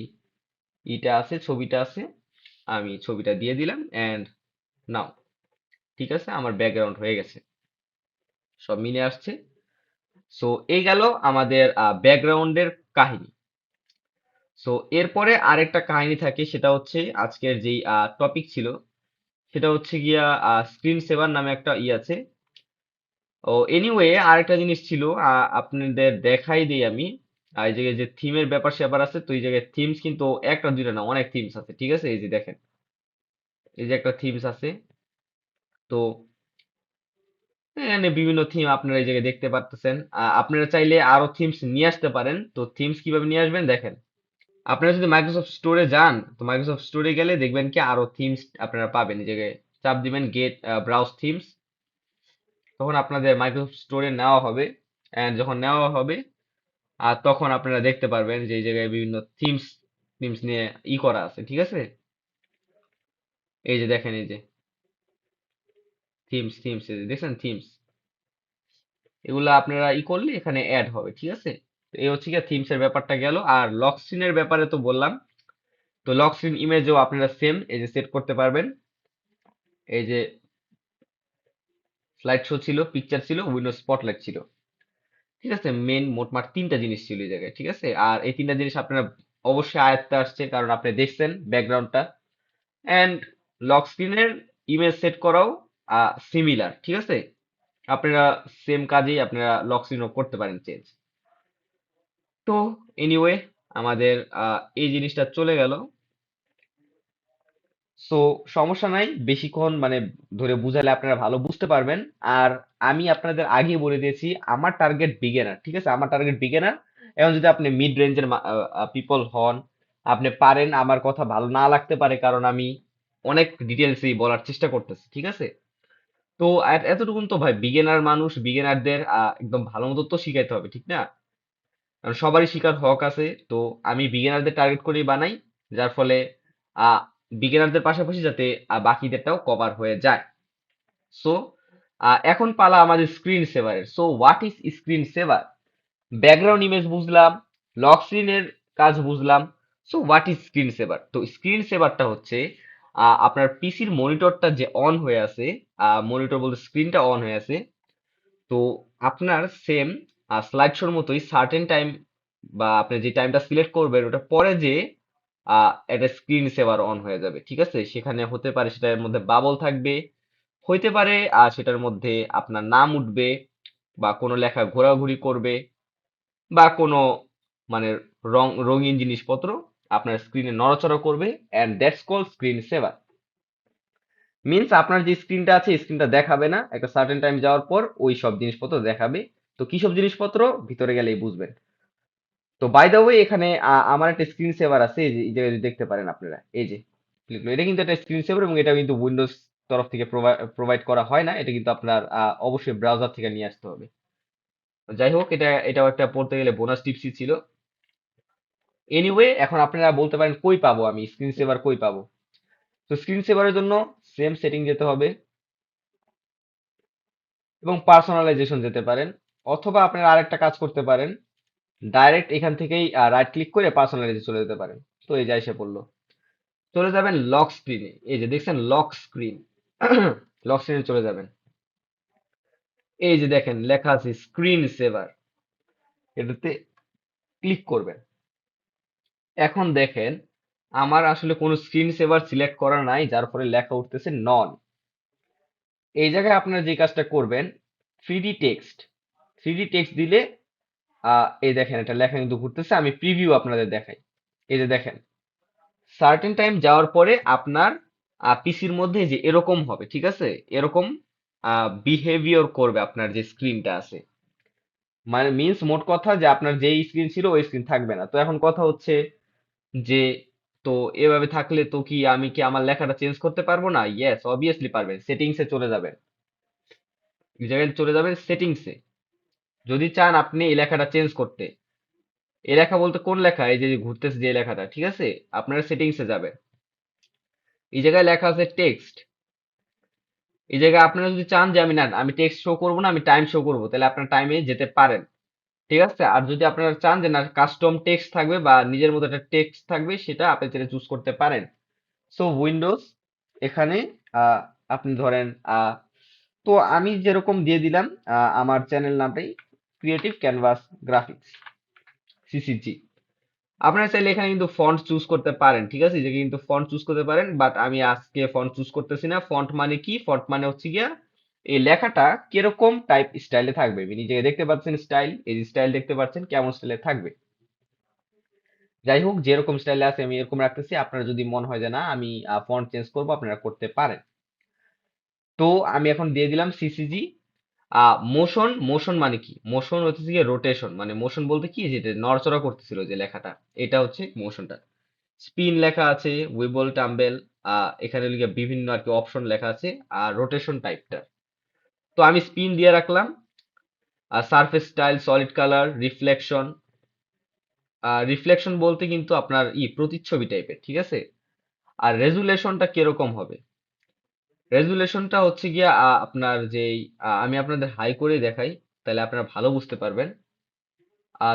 Speaker 1: ইটা আছে ছবিটা আছে আমি ছবিটা দিয়ে দিলাম এন্ড নাও, ঠিক আছে, আমার ব্যাকগ্রাউন্ড হয়ে গেছে, সব মিলে আসছে। সো এই গেল আমাদের ব্যাকগ্রাউন্ডের কাহিনী। সো এরপরে আরেকটা কাহিনী থাকে, সেটা হচ্ছে আজকের যেই টপিক ছিল সেটা হচ্ছে গিয়া স্ক্রিন সেভার নামে একটা আছে। ও এনিওয়ে আরেকটা জিনিস ছিল, আপনাদের দেখাই দিই আমি। এই জায়গায় যে থিমের ব্যাপার স্যাপার আছে, তো এই জায়গায় থিমস কিন্তু একটা দুইটা না, অনেক থিমস আছে, ঠিক আছে। এই যে দেখেন, এই যে একটা থিমস আছে। তো এখানে বিভিন্ন থিম আপনারা এই জায়গায় দেখতে পারতেছেন। আপনারা চাইলে আরো থিমস নিয়ে আসতে পারেন। তো থিমস কিভাবে নিয়ে আসবেন দেখেন। আপনারা যদি মাইক্রোসফট স্টোরে যান, তো মাইক্রোসফট স্টোরে গেলে দেখবেন কি আরো থিমস আপনারা পাবেন। এই জায়গায় চাপ দিবেন গেট ব্রাউজ থিমস, তখন আপনাদের মাইক্রোসফট স্টোরে নেওয়া হবে। এন্ড যখন নেওয়া হবে আর তখন আপনারা দেখতে পারবেন যে এই জায়গায় বিভিন্ন থিমস থিমস নিয়ে করা আছে, ঠিক আছে? এই যে দেখেন, এই যে থিমস থিমস এই যে দেখছেন থিমস, এগুলো আপনারা করলে এখানে অ্যাড হবে, ঠিক আছে? তো এই হচ্ছে গিয়ে থিমস এর ব্যাপারটা গেল। আর লক স্ক্রিনের ব্যাপারে তো বললাম। তো লক স্ক্রিন ইমেজও আপনারা সেম এই যে সেট করতে পারবেন। এই যে স্লাইড শো ছিল, পিকচার ছিল, উইন্ডোজ স্পটলাইট ছিল, ঠিক আছে? মেন মোটমাট তিনটা জিনিস ছিল এই জায়গায়, ঠিক আছে? আর এই তিনটা জিনিস আপনারা অবশ্যই আয়ত্তে আসছে, কারণ আপনি দেখছেন ব্যাকগ্রাউন্ডটা। এন্ড লক স্ক্রিনের ইমেজ সেট করাও সিমিলার, ঠিক আছে? আপনারা সেম কাজেই আপনারা লক স্ক্রিনও করতে পারেন চেঞ্জ। তো এনিওয়ে, আমাদের এই জিনিসটা চলে গেল। সো সমস্যা নাই, বেশিক্ষণ মানে ধরে বুঝালে আপনারা ভালো বুঝতে পারবেন। আর আমি আপনাদের আগে বলে দিয়েছি আমার টার্গেট বিগিনার, ঠিক আছে? আমার টার্গেট বিগিনার। এখন যদি আপনি মিড রেঞ্জের পিপল হন, আপনি পারেন, আমার কথা ভালো না লাগতে পারে, কারণ আমি অনেক ডিটেলসই বলার চেষ্টা করতেছি, ঠিক আছে? তো এতটুকুন তো ভাই, বিগিনার মানুষ, বিগিনারদের একদম ভালো মতো তো শিখাইতে হবে, ঠিক না? কারণ সবারই শিকার হক আছে। তো আমি বিগিনারদের টার্গেট করেই বানাই, যার ফলে আহ বিগিনারদের পাশাপাশি যাতে বাকিদেরটাও কভার হয়ে যায়। সো এখন পালা আমাদের স্ক্রিন সেভারের। So what is screen saver? Background image বুঝলাম, লক স্ক্রিনের কাজ বুঝলাম। So what is screen saver? তো স্ক্রিন সেভারটা হচ্ছে আপনার পিসির মনিটরটা যে অন হয়ে আছে, মনিটর বলতে স্ক্রিনটা অন হয়ে আছে, তো আপনার সেম স্লাইড শোর মতোই সার্টেন টাইম বা আপনি যে টাইমটা সিলেক্ট করবেন ওটা পরে যে একটা স্ক্রিন সেভার অন হয়ে যাবে, ঠিক আছে? সেখানে হতে পারে সেটার মধ্যে বাবল থাকবে, হইতে পারে সেটার মধ্যে আপনার নাম উঠবে, বা কোনো লেখা ঘোরাঘুরি করবে, বা কোনো মানে রঙিন জিনিসপত্র আপনার স্ক্রিনে নড়াচড়া করবে। And that's call screen saver. Means আপনার যে স্ক্রিনটা আছে স্ক্রিনটা দেখাবে না, একটা সার্টেন টাইম যাওয়ার পর ওই সব জিনিসপত্র দেখাবে। তো কি সব জিনিসপত্র ভিতরে গেলেই বুঝবেন। তো বাই দ্য ওয়ে, এখানে আমার একটা স্ক্রিন সেভার আছে, এই যে এই জায়গায় যদি দেখতে পারেন আপনারা, এই যে click করুন। এটা কিন্তু একটা স্ক্রিন সেভার, এবং এটা কিন্তু উইন্ডোজ তরফ থেকে প্রোভাইড করা হয় না, এটা কিন্তু আপনার অবশ্যই ব্রাউজার থেকে নিয়ে আসতে হবে। যাই হোক, এটাও একটা পড়তে গেলে বোনাস টিপসই ছিল। এনিওয়ে, এখন আপনারা বলতে পারেন কই পাবো আমি স্ক্রিন সেভার, কই পাবো? তো স্ক্রিন সেভারের জন্য সেম সেটিং যেতে হবে এবং পার্সোনালাইজেশন যেতে পারেন, অথবা আপনারা আরেকটা কাজ করতে পারেন, ডাইরেক্ট এখান থেকেই রাইট ক্লিক করে পার্সোনালাইজে চলে যেতে পারেন। তো এই যে এসে পড়লো, চলে যাবেন লক স্ক্রিনে। এই যে দেখছেন লক স্ক্রিন, লক স্ক্রিনে চলে যাবেন। এই যে দেখেন লেখা আছে স্ক্রিন সেভার, এটাতে ক্লিক করবেন। এখন দেখেন আমার আসলে কোনো স্ক্রিন সেভার সিলেক্ট করা নাই, যার ফলে লেখা উঠতেছে নন। এই জায়গায় আপনারা যে কাজটা করবেন, থ্রিডি টেক্সট, থ্রিডি টেক্সট দিলে এই দেখেন এটা লেখা কিন্তু ঘুরতেছে। আমি প্রিভিউ আপনাদের দেখাই। এই যে দেখেন সার্টেন টাইম যাওয়ার পরে আপনার পিসির মধ্যে যে এরকম হবে, ঠিক আছে? এরকম বিহেভিয়র করবে আপনার যে স্ক্রিনটা আছে। মানে মিন্স মোট কথা যে আপনার যেই স্ক্রিন ছিল ওই স্ক্রিন থাকবে না। তো এখন কথা হচ্ছে যে, তো এভাবে থাকলে তো কি আমি কি আমার লেখাটা চেঞ্জ করতে পারবো না? ইয়েস, অবভিয়াসলি পারবেন। সেটিংসে চলে যাবেন, এই জায়গায় চলে যাবেন সেটিংসে। যদি চান আপনি এই লেখাটা চেঞ্জ করতে, এই লেখা বলতে কোন লেখা? এই যে ঘুরতেছে যে লেখাটা, ঠিক আছে? আপনারা সেটিংসে যাবেন, এই জায়গায় লেখা আছে টেক্সট। এই জায়গায় আপনারা যদি চান যে আমি না, আমি টেক্সট শো করবো না, আমি টাইম শো করবো, তাহলে আপনার টাইমে যেতে পারেন, ঠিক আছে? আর যদি আপনারা চান যে না কাস্টম টেক্সট থাকবে বা নিজের মতো একটা টেক্সট থাকবে, সেটা আপনি চাইলে চুজ করতে পারেন। সো উইন্ডোজ এখানে আহ, আপনি ধরেন তো আমি যেরকম দিয়ে দিলাম আমার চ্যানেল নামটাই ক্রিয়েটিভ ক্যানভাস গ্রাফিক্স, সিসিজি। আপনারা চাইলে এখানে কিন্তু ফন্ট চুজ করতে পারেন, ঠিক আছে? যে কিন্তু ফন্ট চুজ করতে পারেন, বাট আমি আজকে ফন্ট চুজ করতেছি না। ফন্ট মানে কি? ফন্ট মানে হচ্ছে গিয়া এই লেখাটা কিরকম টাইপ স্টাইলে থাকবে। আপনি নিজে দেখতে পাচ্ছেন স্টাইল, এই স্টাইল দেখতে পাচ্ছেন কেমন স্টাইলে থাকবে। যাই হোক, যেরকম স্টাইলে আছে আমি এরকম রাখতেছি। আপনারা যদি মনে হয় যে না আমি ফন্ট চেঞ্জ করবো, আপনারা করতে পারেন। তো আমি এখন দিয়ে দিলাম সিসিজি। মোশন, মোশন মানে কি? মোশন হচ্ছে গিয়ে রোটেশন, মানে মোশন বলতে কি, যেটা নড়াচড়া করতেছিল যে লেখাটা, এটা হচ্ছে মোশনটা। স্পিন লেখা আছে, উইবল, টাম্বেল, এখানে লিখে বিভিন্ন আর কি অপশন লেখা আছে। আর রোটেশন টাইপটা, তো আমি স্পিন দিয়ে রাখলাম। আর surface style, solid colour, reflection. Reflection বলতে কিন্তু আপনার প্রতিচ্ছবি টাইপের, ঠিক আছে। আর রেজুলেশনটা কিরকম হবে? রেজুলেশনটা হচ্ছে গিয়া আপনার যেই আমি আপনাদের হাই করে দেখাই, তাহলে আপনারা ভালো বুঝতে পারবেন।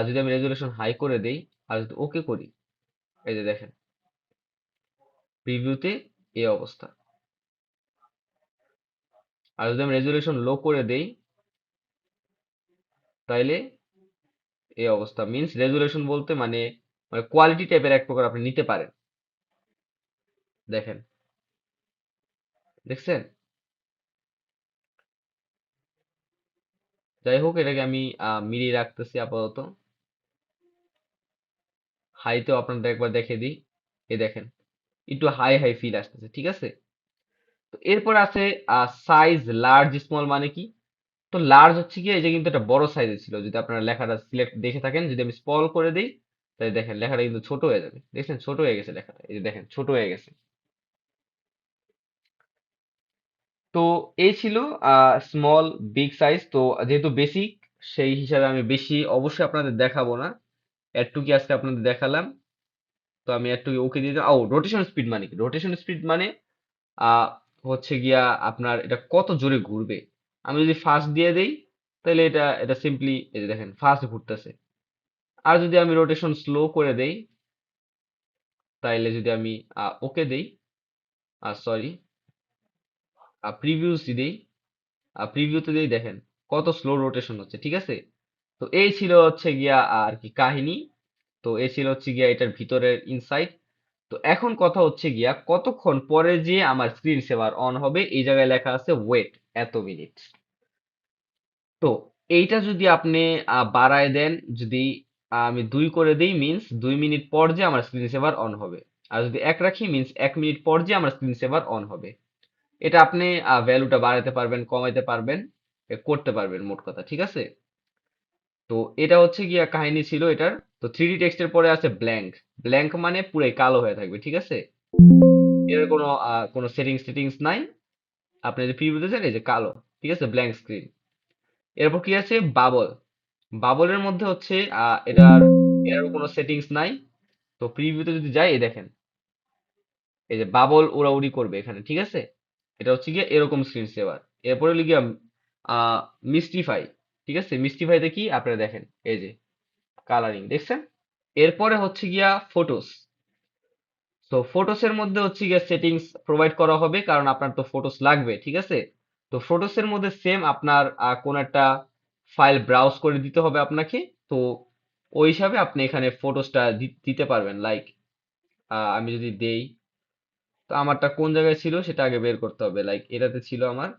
Speaker 1: যদি আমি রেজুলেশন হাই করে দেই আর যদি ওকে করি, এই যে দেখেন প্রিভিউতে এই অবস্থা। আর যদি আমি রেজুলেশন লো করে দেই, তাইলে এই অবস্থা। মিন্স রেজুলেশন বলতে মানে মানে কোয়ালিটি টাইপের এক প্রকার আপনি নিতে পারেন। দেখেন, দেখছেন? যাই হোক, এটাকে আমি মিলিয়ে রাখতেছি আপাতত। হাইতেও আপনাদের একবার দেখে দিই। এই দেখেন, একটু হাই হাই ফিল আসতেছে, ঠিক আছে। তো এরপর আছে সাইজ, লার্জ স্মল মানে কি? তো লার্জ হচ্ছে কি, এই যে কিন্তু একটা বড় সাইজে ছিল। যদি আপনারা লেখাটা সিলেক্ট দেখে থাকেন, যদি আমি স্মল করে দিই, তাহলে দেখেন লেখাটা কিন্তু ছোট হয়ে যাবে। দেখছেন, ছোট হয়ে গেছে লেখাটা, এই যে দেখেন ছোট হয়ে গেছে। তো এই ছিল স্মল, বিগ সাইজ। তো যেহেতু বেসিক, সেই হিসাবে আমি বেশি অবশ্যই আপনাদের দেখাবো না। এটুকি আজকে আপনাদের দেখালাম। তো আমি এটুকু ওকে দিয়ে দিলাম। ও, রোটেশন স্পিড মানে কি? রোটেশন স্পিড মানে আহ হচ্ছে গিয়া আপনার এটা কত জোরে ঘুরবে। আমি যদি ফাস্ট দিয়ে দেই, তাহলে এটা এটা সিম্পলি এই যে দেখেন ফাস্ট ঘুরতেছে। আর যদি আমি রোটেশন স্লো করে দেই, তাইলে যদি আমি ওকে দেই, সরি, প্রিভিউস দেই, প্রিভিউতে দেই, দেখেন কত স্লো রোটেশন হচ্ছে, ঠিক আছে। তো এই ছিল হচ্ছে গিয়া আর কি কাহিনী। তো এই ছিল হচ্ছে গিয়া এটার ভিতরের ইনসাইট। তো এখন কথা হচ্ছে গিয়া কতক্ষণ পরে যে আমার স্ক্রিন সেভার অন হবে, এই জায়গায় লেখা আছে ওয়েট এত মিনিট। তো এইটা যদি আপনি বাড়ায় দেন, যদি আমি 2 করে দেই, মিন্স 2 মিনিট পর যে আমার স্ক্রিন সেভার অন হবে। আর যদি 1 রাখি, মিন্স 1 মিনিট পর যে আমার স্ক্রিন সেভার অন হবে। এটা আপনি ভ্যালুটা বাড়াতে পারবেন, কমাইতে পারবেন, করতে পারবেন মোট কথা, ঠিক আছে। তো এটা হচ্ছে গিয়া কাহিনী ছিল এটার। তো 3D টেক্সটের পরে আছে ব্ল্যাঙ্ক। ব্ল্যাঙ্ক মানে পুরাই কালো হয়ে থাকবে, ঠিক আছে। এর কোনো সেটিংস টেটিংস নাই। আপনি যে প্রিভিউতে যান, এই যে কালো, ঠিক আছে, ব্ল্যাঙ্ক স্ক্রিন। এরপর কি আছে? বাবল। বাবলের মধ্যে হচ্ছে এটার কোনো সেটিংস নাই। তো প্রিভিউতে যদি যাই, এই দেখেন এই যে বাবল উড়াউড়ি করবে এখানে, ঠিক আছে। এটা হচ্ছে গিয়ে এরকম স্ক্রিন সেভার। এরপরে হলো গিয়া মিস্টিফাই, ঠিক আছে। মিস্টিফাইতে কি আপনারা দেখেন, এই যে কালারিং দেখছেন। এরপরে হচ্ছে গিয়া ফটোস। তো ফটোসের মধ্যে হচ্ছে গিয়ে সেটিংস প্রোভাইড করা হবে, কারণ আপনার তো ফটোস লাগবে, ঠিক আছে। তো ফটোসের মধ্যে সেম আপনার কোন একটা ফাইল ব্রাউজ করে দিতে হবে আপনাকে। তো ওই হিসাবে আপনি এখানে ফটোসটা দিতে পারবেন। লাইক আমি যদি দেই, তো আমারটা কোন জায়গায় ছিল সেটা আগে বের করতে হবে। লাইক এটাতে ছিল আমার,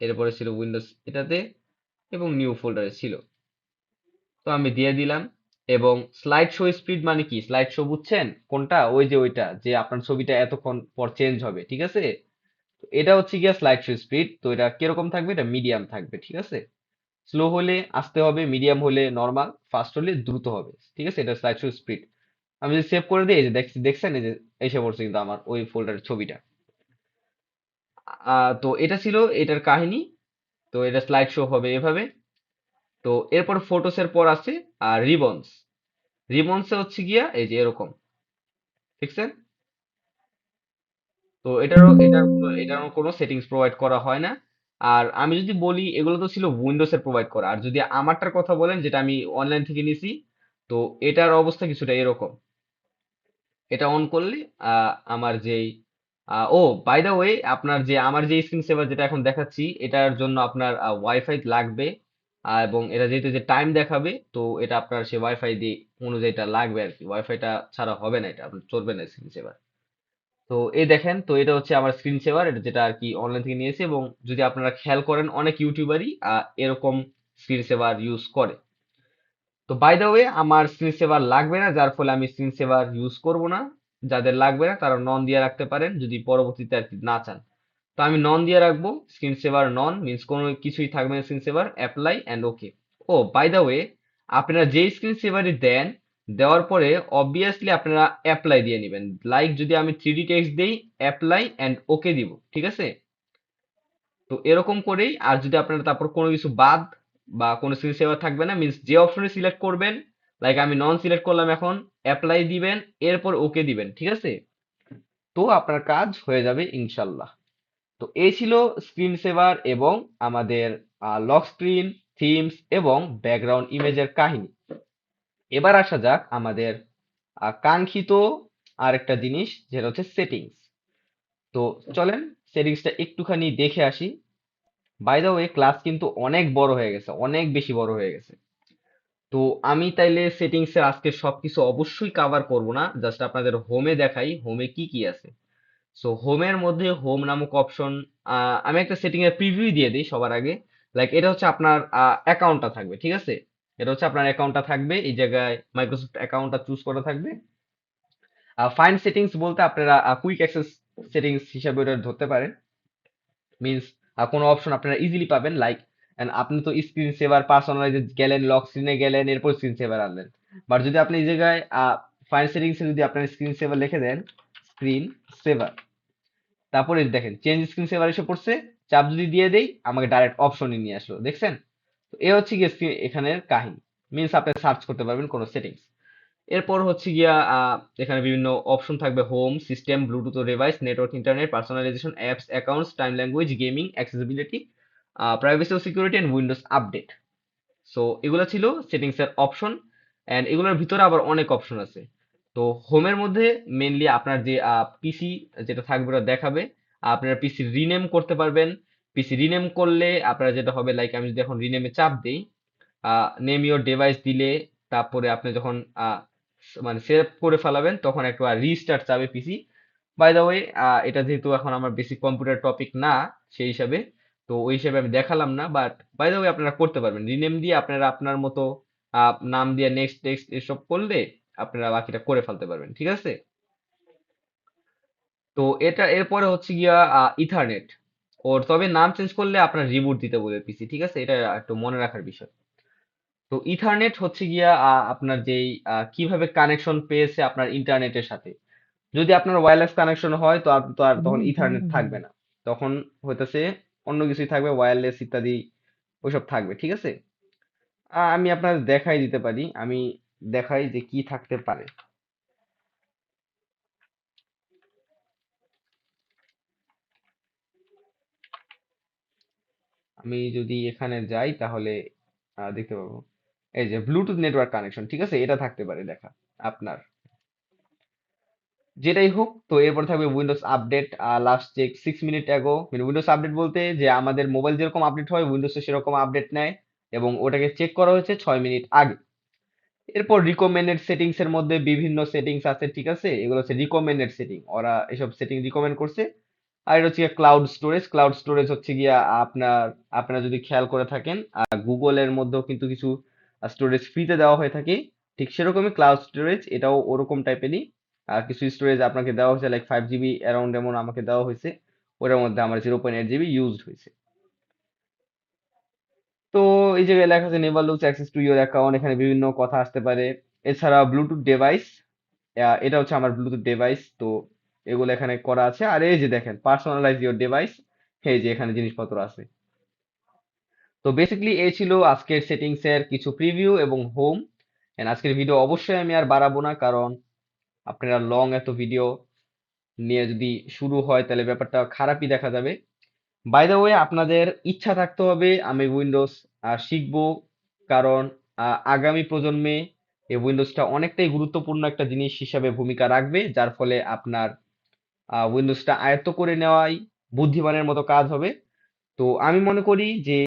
Speaker 1: এরপরে ছিল উইন্ডোজ এটাতে, এবং নিউ ফোল্ডারে ছিল। তো আমি দিয়ে দিলাম। এবং স্লাইড শো স্পিড মানে কি? স্লাইড শো বুঝছেন কোনটা? ওই যে ওইটা, যে আপনার ছবিটা এতক্ষণ পর চেঞ্জ হবে, ঠিক আছে। তো এটা হচ্ছে গিয়া স্লাইড শো স্পিড। তো এটা কিরকম থাকবে? এটা মিডিয়াম থাকবে, ঠিক আছে। স্লো হলে আস্তে হবে, মিডিয়াম হলে নর্মাল, ফাস্ট হলে দ্রুত হবে, ঠিক আছে। এটা স্লাইড শো স্পিড। আমি যদি সেভ করে দিই, এই যে দেখছেন, এই যে এসে পড়ছে কিন্তু আমার ওই ফোল্ডারের ছবিটা। তো এটা ছিল এটার কাহিনী। তো এটা স্লাইড শো হবে এভাবে। তো এরপর ফটোসের পর আছে রিবনস। রিবনসে হচ্ছে গিয়া এই যে এরকম, দেখছেন। তো এটারও কোনো সেটিংস প্রোভাইড করা হয় না। আর আমি যদি বলি, এগুলো তো ছিল উইন্ডোজের প্রোভাইড করা। আর যদি আমারটার কথা বলেন, যেটা আমি অনলাইন থেকে নিছি, তো এটার অবস্থা কিছুটা এরকম। এটা অন করলে আমার যেই ও, বাই দ্য ওয়ে, আপনার যে আমার যে স্ক্রিন সেভার যেটা এখন দেখাচ্ছি, এটার জন্য আপনার ওয়াইফাই লাগবে। এবং এটা যেহেতু যে টাইম দেখাবে, তো এটা আপনার সে ওয়াইফাই দিয়ে অনুযায়ী এটা লাগবে আর কি। ওয়াইফাইটা ছাড়া হবে না, এটা আপনার চলবে না স্ক্রিন সেভার। তো এই দেখেন, তো এটা হচ্ছে আমার স্ক্রিন সেভার, এটা যেটা আর কি অনলাইন থেকে নিয়েছি। এবং যদি আপনারা খেয়াল করেন, অনেক ইউটিউবারই এরকম স্ক্রিন সেভার ইউজ করে। তো বাই দ্য ওয়ে আমার স্ক্রিন সেভার লাগবে না, যার ফলে আমি স্ক্রিন সেভার ইউজ করব না। যাদের লাগবে না তারা নন দিয়ে রাখতে পারেন যদি পরবর্তীতে আর কি না চান। তো আমি নন দিয়ে রাখবো, স্ক্রিন সেভার নন মিন্স কোনো কিছুই থাকবে না screen saver, apply and okay. Oh by the way, আপনারা যেই স্ক্রিন সেভারই দেন, দেওয়ার পরে অবভিয়াসলি আপনারা অ্যাপ্লাই দিয়ে নেবেন। লাইক যদি আমি 3D টেক্সট দেই, অ্যাপ্লাই অ্যান্ড ওকে দিব, ঠিক আছে? তো এরকম করেই, আর যদি আপনারা তারপর কোনো কিছু বাদ বা কোনো স্ক্রিন সেভার থাকবে না মিন্স যে অপশনে সিলেক্ট করবেন, লাইক আমি নন সিলেক্ট করলাম, এখন অ্যাপ্লাই দিবেন, এরপর ওকে দিবেন, ঠিক আছে? তো আপনার কাজ হয়ে যাবে ইনশাল্লাহ। তো এই ছিল স্ক্রিন সেভার এবং আমাদের লক স্ক্রিন, থিমস এবং ব্যাকগ্রাউন্ড ইমেজের কাহিনী। এবার আসা যাক আমাদের কাঙ্ক্ষিত আরেকটা জিনিস, যেটা হচ্ছে সেটিংস। তো চলেন সেটিংসটা একটুখানি দেখে আসি। বাই দ্য ওয়ে, ক্লাস কিন্তু অনেক বড় হয়ে গেছে, অনেক বেশি বড় হয়ে গেছে। তো আমি তাইলে সেটিংস এর আজকে সবকিছু অবশ্যই কভার করব না, জাস্ট আপনাদের হোমে দেখাই হোমে কি কি আছে। সো হোমের মধ্যে হোম নামক অপশন, আমি একটা সেটিং এর প্রিভিউ দিয়ে দিই সবার আগে। লাইক এটা হচ্ছে আপনার অ্যাকাউন্টটা থাকবে, ঠিক আছে? এটা হচ্ছে আপনার অ্যাকাউন্টটা থাকবে, এই জায়গায় মাইক্রোসফট অ্যাকাউন্টটা চুজ করা থাকবে। ফাইন্ড সেটিংস বলতে আপনারা কুইক অ্যাক্সেস সেটিংস হিসাবে ওটা ধরতে পারেন। মিনস কোনো অপশন আপনারা ইজিলি পাবেন, লাইক আপনি তো স্ক্রিন সেভার পার্সোনালাইজে গেলেন, লক স্ক্রিনে গেলেন, এরপর স্ক্রিন সেভার আনলেন। বাট যদি আপনি এই জায়গায় ফাইন্ড সেটিংসে যদি আপনার স্ক্রিন সেভার লিখে দেন, স্ক্রিন সেভার, তারপরে দেখেন চেঞ্জ স্ক্রিন সেভার এসে পড়ছে, চাপ যদি দিয়ে দেই আমাকে ডাইরেক্ট অপশনে নিয়ে আসলো, দেখছেন? তো এ হচ্ছে গিয়ে এখানের কাহিনী। মিনস আপনি সার্চ করতে পারবেন কোনো সেটিংস। এরপর হচ্ছে গিয়া এখানে বিভিন্ন অপশন থাকবে, home, system, Bluetooth device, network, internet, personalisation, apps, accounts, time, language, gaming, accessibility, privacy ও security and Windows update. So এগুলো ছিল সেটিংস এর অপশন, এন্ড এগুলোর ভিতরে আবার অনেক অপশন আছে। তো হোমের মধ্যে মেইনলি আপনার যে পিসি যেটা থাকবে ওটা দেখাবে। আপনারা পিসি রিনেম করতে পারবেন। পিসি রিনেম করলে আপনারা যেটা হবে, লাইক আমি যদি এখন রিনেমে চাপ দেই, নেম ইওর ডিভাইস দিলে, তারপরে আপনি যখন মানে সেভ করে ফেলাবেন তখন একবার রিস্টার্ট চাবে পিসি। বাই দ্য ওয়ে, এটা যেহেতু এখন আমার বেসিক কম্পিউটার টপিক না, সেই হিসাবে তো ওই হিসাবে আমি দেখালাম না, বাট বাই দ্য ওয়ে আপনারা করতে পারবেন রিনেম দিয়ে, আপনারা আপনার মতো নাম দিয়ে নেক্সট টেক্সট এসব করলে আপনারা বাকিটা করে ফেলতে পারবেন, ঠিক আছে? তো এটা এরপরে হচ্ছে গিয়া ইথারনেট, ওর তবে নাম চেঞ্জ করলে আপনার রিবুট দিতে বলবে পিসি, ঠিক আছে? এটা একটু মনে রাখার বিষয়। তো ইথারনেট হচ্ছে গিয়া আপনার যেই কিভাবে কানেকশন পেয়েছে আপনার ইন্টারনেটের সাথে। যদি আপনার ওয়্যারলেস কানেকশন হয় তো আর তখন ইথারনেট থাকবে না, তখন হইতেছে অন্য কিছুই থাকবে, ওয়্যারলেস ইত্যাদি ওইসব থাকবে, ঠিক আছে? আমি আপনার দেখাই দিতে পারি, আমি দেখাই যে কি থাকতে পারে। আমি যদি এখানে যাই তাহলে দেখতে পাবো, এই যে ব্লুটুথ নেটওয়ার্ক কানেকশন, ঠিক আছে? এটা থাকতে পারে লেখা আপনার। যেটাই হোক, তো এরপর থাকবে Windows update, last check 6 minute ago. মানে উইন্ডোজ আপডেট বলতে যে আমাদের মোবাইল যেরকম আপডেট হয় উইন্ডোজে সেরকম আপডেট নেয়, এবং ওটাকে চেক করা হয়েছে 6 মিনিট আগে। এরপর রিকমেন্ডেড সেটিংস এর মধ্যে বিভিন্ন সেটিংস আছে, ঠিক আছে? এগুলো হচ্ছে রিকমেন্ডেড সেটিং, ওরা এসব সেটিং রিকমেন্ড করছে। আর এটা হচ্ছে ক্লাউড স্টোরেজ। ক্লাউড স্টোরেজ হচ্ছে গিয়া আপনার, আপনারা যদি খেয়াল করে থাকেন গুগলের মধ্যেও কিন্তু কিছু স্টোরেজ ফ্রিতে দেওয়া হয়ে থাকে, ঠিক সেরকমই ক্লাউড স্টোরেজ এটাও ওরকম টাইপেরই। কিছু স্টোরেজ আপনাকে দেওয়া হয়েছে, লাইক 5 জিবি অ্যারাউন্ড, এমন আমাকে দেওয়া হয়েছে। ওটার মধ্যে আমার 0.8 জিবি ইউজড হয়েছে। তো এই জায়গায় লেখা আছে never loose access to your account, এখানে বিভিন্ন কথা আসতে পারে। এছাড়া ব্লুটুথ ডিভাইস, এটা হচ্ছে আমার ব্লুটুথ ডিভাইস, তো এগুলো এখানে করা আছে। আর এই যে দেখেন পার্সোনালাইজ ইউর ডিভাইস, এই যে এখানে জিনিসপত্র আছে। তো বেসিক্যালি এই ছিল আজকের সেটিংস এর কিছু প্রিভিউ এবং হোম। এন্ড আজকের ভিডিও অবশ্যই আমি আর বাড়াবো না, কারণ আপনারা লং এত ভিডিও নিয়ে যদি শুরু হয় তাহলে ব্যাপারটা খারাপই দেখা যাবে। বাই দ্য ওয়ে, আপনাদের ইচ্ছা থাকতে হবে আমি উইন্ডোজ শিখবো, কারণ আগামী প্রজন্মে এই উইন্ডোজটা অনেকটাই গুরুত্বপূর্ণ একটা জিনিস হিসাবে ভূমিকা রাখবে, যার ফলে আপনার উইন্ডোজটা আয়ত্ত করে নেওয়াই বুদ্ধিমানের মতো কাজ হবে। তো আমি মনে করি যে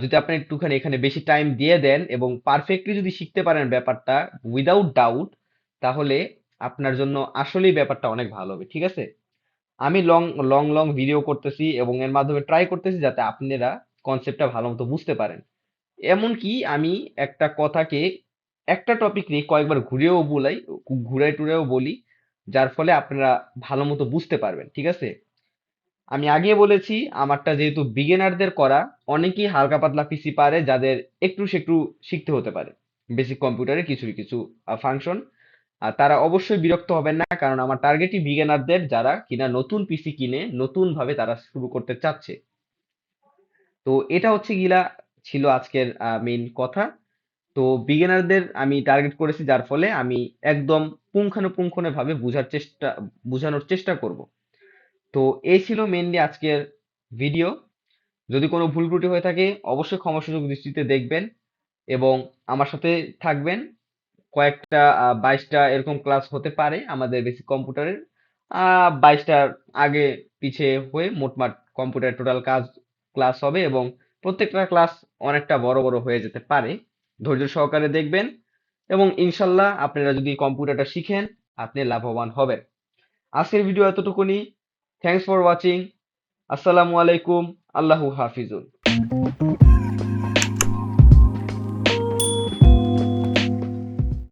Speaker 1: যদি আপনি একটুখানি এখানে বেশি টাইম দিয়ে দেন এবং পারফেক্টলি যদি শিখতে পারেন ব্যাপারটা উইদাউট ডাউট, তাহলে আপনার জন্য আসলেই ব্যাপারটা অনেক ভালো হবে, ঠিক আছে? আমি লং লং লং ভিডিও করতেছি এবং এর মাধ্যমে ট্রাই করতেছি যাতে আপনারা কনসেপ্টটা ভালো মতো বুঝতে পারেন। এমনকি আমি একটা কথাকে একটা টপিক নিয়ে কয়েকবার ঘুরাই টুরেও বলি, যার ফলে আপনারা ভালো মতো বুঝতে পারবেন। ঠিক আছে? আমি আগে বলেছি আমারটা যেহেতু বিগিনারদের করা, অনেকেই হালকা পাতলা পিসি পারে, যাদের একটু সেকটু শিখতে হতে পারে বেসিক কম্পিউটারে কিছু কিছু ফাংশন। আর তারা অবশ্যই বিরক্ত হবেন না, কারণ আমার টার্গেটই বিগিনারদের, যারা কিনা নতুন পিসি কিনে নতুন ভাবে তারা শুরু করতে চাচ্ছে। তো এটা হচ্ছে গিলা ছিল আজকের মেইন কথা। তো বিগিনারদের আমি টার্গেট করেছি, যার ফলে আমি একদম পুঙ্খানুপুঙ্খভাবে বোঝানোর চেষ্টা করব। তো এই ছিল মেইনলি আজকের ভিডিও। যদি কোনো ভুল ত্রুটি হয়ে থাকে অবশ্যই ক্ষমা সুযোগ দৃষ্টিতে দেখবেন, এবং আমার সাথে থাকবেন। কয়েকটা 22টা এরকম ক্লাস হতে পারে আমাদের বেসিক কম্পিউটারের। 22টার আগে পিছে হয়ে মোটমাট কম্পিউটার টোটাল ক্লাস হবে, এবং প্রত্যেকটা ক্লাস অনেকটা বড় বড় হয়ে যেতে পারে। ধৈর্য সহকারে দেখবেন, এবং ইনশাল্লাহ আপনারা যদি কম্পিউটারটা শিখেন আপনি লাভবান হবেন। আজকের ভিডিও এতটুকুনি। Thanks for watching. আসসালামু আলাইকুম। আল্লাহু হাফিজুন।